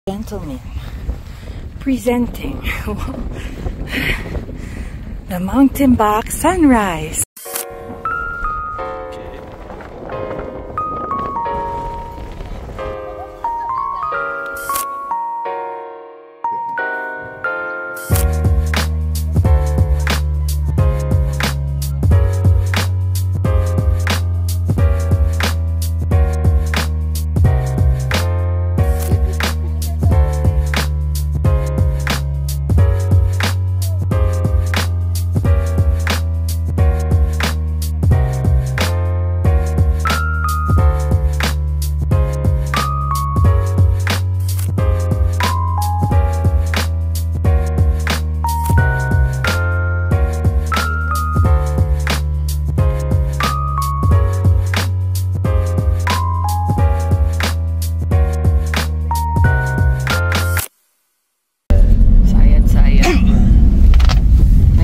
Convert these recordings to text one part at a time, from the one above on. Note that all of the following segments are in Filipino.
Gentlemen, presenting the Mountain Bach Sunrise.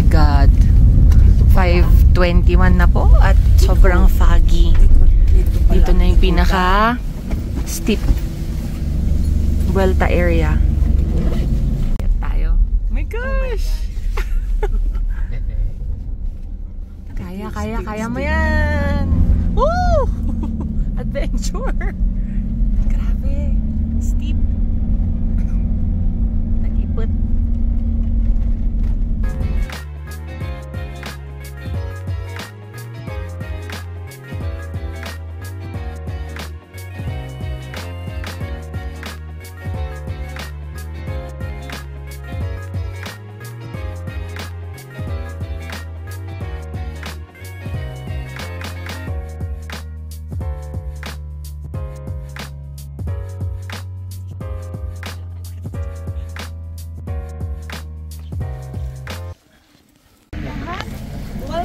God, 5:21 na po at sobrang foggy. Dito na yung pinaka steep Vuelta area. Yan tayo. Oh my gosh! Kaya mo yan! Woo! Adventure! Grabe! Steep! Nag-ipot.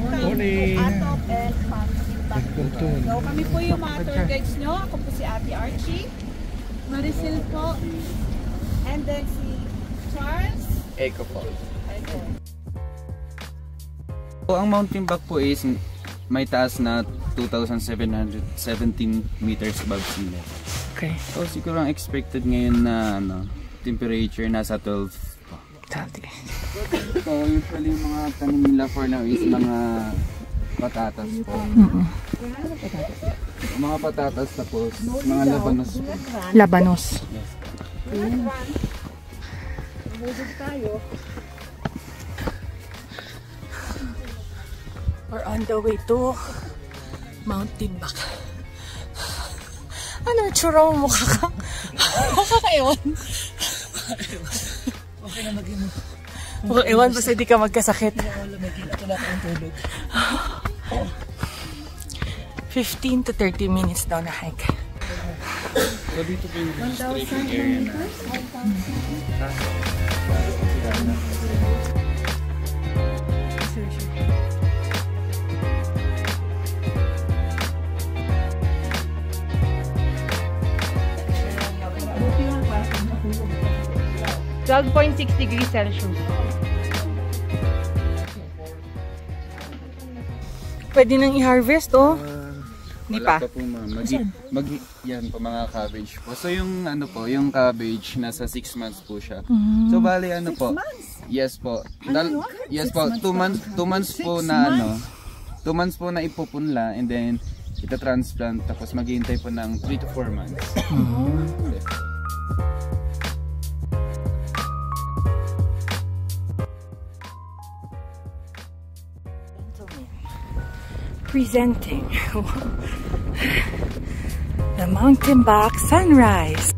Morning! Atop and Mountain. So kami po yung mga tour guides nyo. Ako po si Ate Archie, Maricel po, and then si Charles. Echo po. So, ang Mountain Bach po is may taas na 2,717 meters above sea level. Okay. So siguro ang expected ngayon na temperature nasa 12 po. So usually yung mga tanim nila for now is mga patatas po. Mga patatas tapos mga labanos po. Labanos. Yes. We're on the way to Mountain Bach. Ano, tsura mo mukha ka? Kakaiwan. Okay na mag-inom. Ewan, basta hindi ka magkasakit. 15 to 30 minutes daw na hike. So dito po yung registration area na. 12.6 degrees Celsius. Pwede nang i-harvest, oh. Hindi pa. Wala pa po, ma'am. Yan po mga cabbage po. So yung ano po, yung cabbage nasa 6 months po siya. So bali ano po? Yes po. Yes po. 2 months po na ano. 2 months po na ipupunla and then ita-transplant tapos maghihintay po ng 3 to 4 months. Presenting the Mountain Bach Sunrise.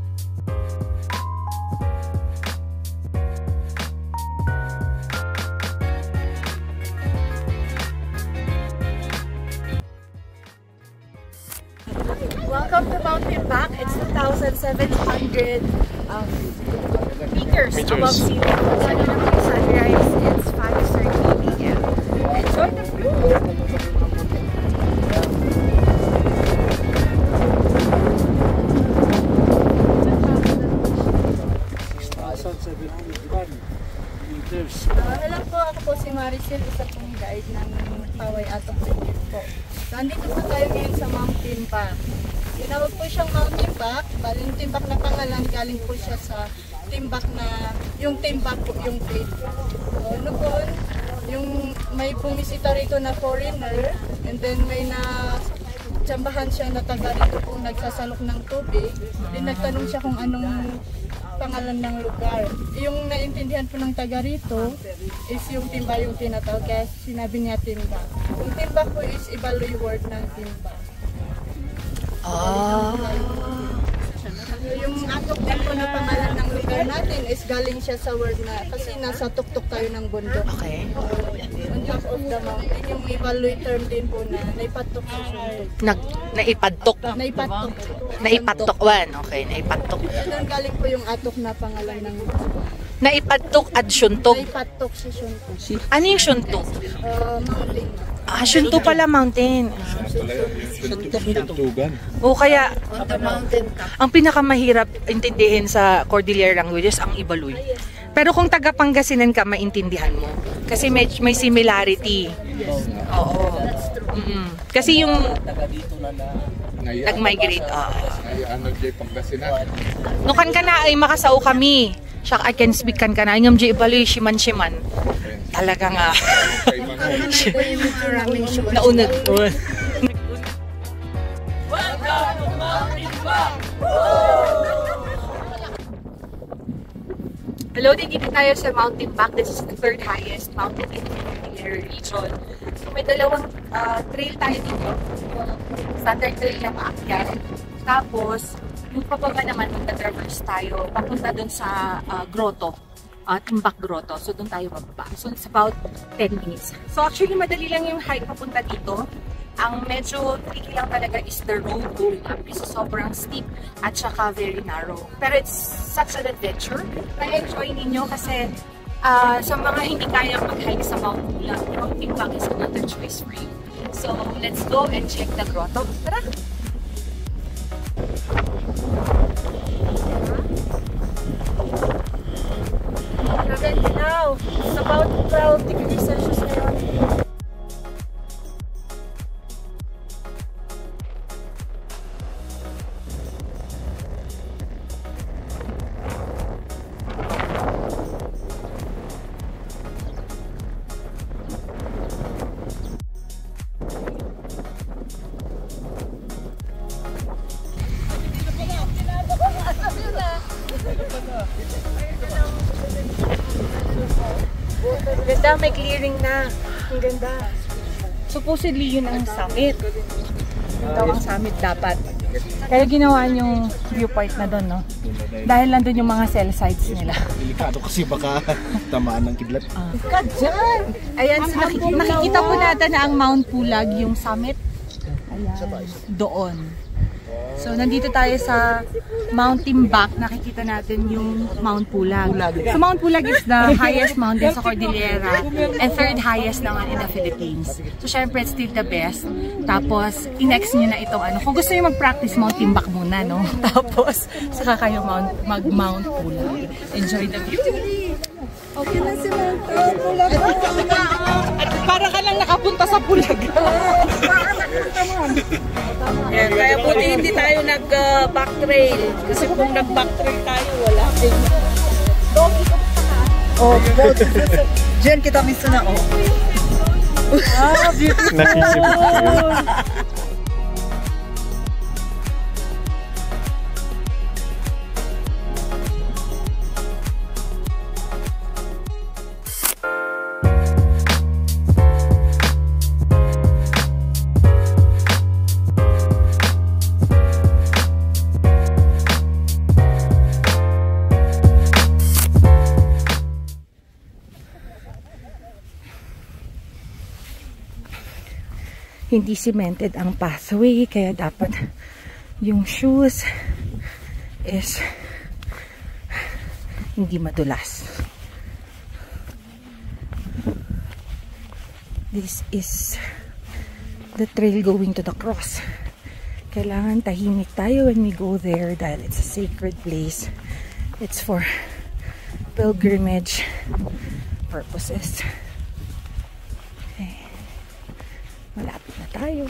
Welcome to Mountain Bach. It's 2,700 meters above sea level. So, yung sunrise, it's 5:30 p.m. Enjoy the view! Hello po, ako po si Maricel, isa pong guide ng Paway Atop po. So, andito po tayo ngayon sa Mountain Bach. Tinawag po siyang Mountain Bach Bali, yung timbak na pangalan, galing po siya sa timbak na, yung timbak po yung faith. So, noon, yung may bumisita rito na foreigner, and then may na tsambahan siya na taga rito po nagsasalok ng tubig. Then nagtanong siya kung anong pangalan ng lugar. Yung naintindihan po ng taga rito is yung timba yung tinatawag, kaya sinabi niya timba. Yung timba po is Ibaloy word ng timba. Yung atok din po na pangalan ng lugar natin is galing siya sa word na, kasi nasa tuktok tayo ng bundok. Okay. On top of the mountain, yung Ibaloy term din po na naipatok sa suntok. Naipadtok. Naipatok. Naipadtokwan. Okay, naipadtok. Doon galing po yung atok na pangalan ng Naipadtok at syuntok. naipatok si suntok. Ano yung syuntok? Mountain. Syuntok pala mountain. O kaya, ang pinakamahirap intindihin sa Cordillera languages ang Ibaloy. Pero kung taga Pangasinan ka, maintindihan mo. Kasi may similarity. Oo. Kasi yung nag-migrate. Nukan ka na ay makasao kami. Siya I can speak kan ka na. Ngam di Ibaloy, shiman. Talaga nga. Naunag. Hello, dito tayo sa Mountain Back. This is the third highest mountain in the Cordillera region. So may dalawang trail tayo dito. Standard trail na maakyat. Tapos, yung pababa naman, magta-traverse tayo papunta dun sa grotto. Timbak Grotto. So, doon tayo bababa. So, it's about 10 minutes. So, actually, madali lang yung hike papunta dito. Ang medyo tricky lang talaga is the road going up. Kasi sobrang steep at saka very narrow. Pero it's such an adventure. Na-enjoy ninyo kasi sa mga hindi kaya mag-hike sa Mount Pulag, Timbak is another choice for you. So, let's go and check the grotto. Tara! Now, it's about 12 degrees Celsius ngayon. Ganda, may clearing na. Ang ganda. Supposedly yun ang summit. Ito ang summit dapat. Kaya ginawa yung viewpoint na doon, no? Dahil nandun yung mga cell sites nila. Delikado kasi baka tamaan ng kidlat. Ka dyan! Ayan, so nakikita po natin na ang Mount Pulag, yung summit. Ayan, doon. So, nandito tayo sa Mount Timbak. Nakikita natin yung Mount Pulag. So, Mount Pulag is the highest mountain sa Cordillera and third highest naman in the Philippines. So, syempre, it's still the best. Tapos, i-next nyo na itong ano. Kung gusto nyo mag-practice Mount Timbak muna, no? Tapos, saka kayo mag-Mount Pulag. Enjoy the view. Okay na si Mount Pulag. At para ka lang nakapunta sa Pulag. Yeah, kaya buti hindi tayo nag-back trail. Kasi kung nag-back trail tayo, wala. Oh, Jen, kita miss na, oh. Beautiful! Hindi cemented ang pathway, kaya dapat yung shoes is hindi madulas. This is the trail going to the cross. Kailangan tahimik tayo when we go there dahil it's a sacred place. It's for pilgrimage purposes. Okay. Malapit na tayo.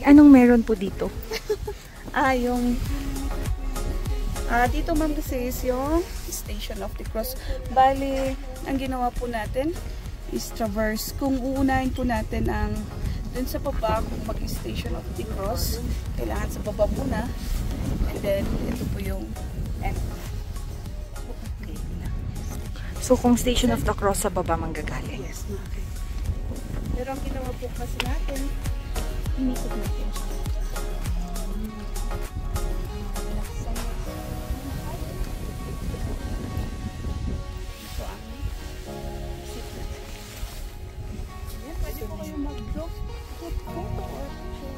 Anong meron po dito? Dito ma'am kasi is yung Station of the Cross. Bali, ang ginawa po natin is traverse. Kung uunahin po natin ang dun sa baba, kung mag-Station of the Cross, kailangan sa baba muna. And then, ito po yung end. So, kung Station of the Cross sa baba manggagaling. Yes, okay. Pero ang ginawa po kasi natin, inikot natin siya. Ito ang exit natin. Ayan, pwede po kayo mag-drop photo or picture.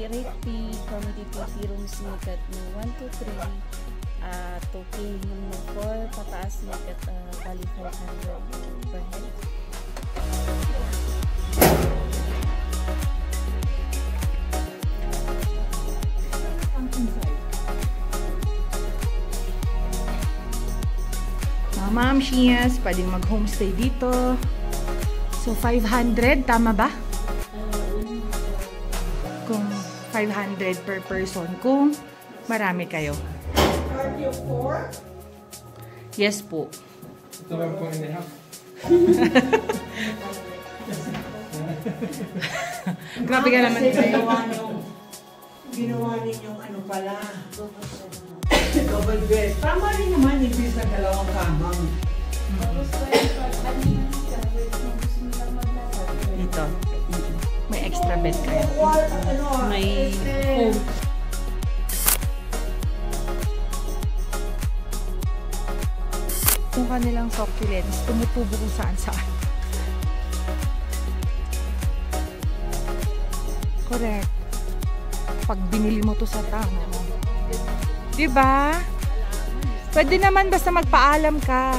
rate fee comedy PC rooms nikat no 1 to 3 to pay no 4 pataas nikat bali 500 per head. Ma'am Shias, pwedeng mag-homestay dito. So, 500, tama ba? Kung 500 per person, kung marami kayo. Yes po. Grabe ka naman. Ginawa ninyong ano pala. Double bed. Tama rin naman, imbis na dalawang kamang. Dito. May extra bed kayo. May home. Yung kanilang succulents, tumutubo kung saan-saan. Correct. Pag binili mo to sa tao. Diba? Pwede naman basta magpaalam ka.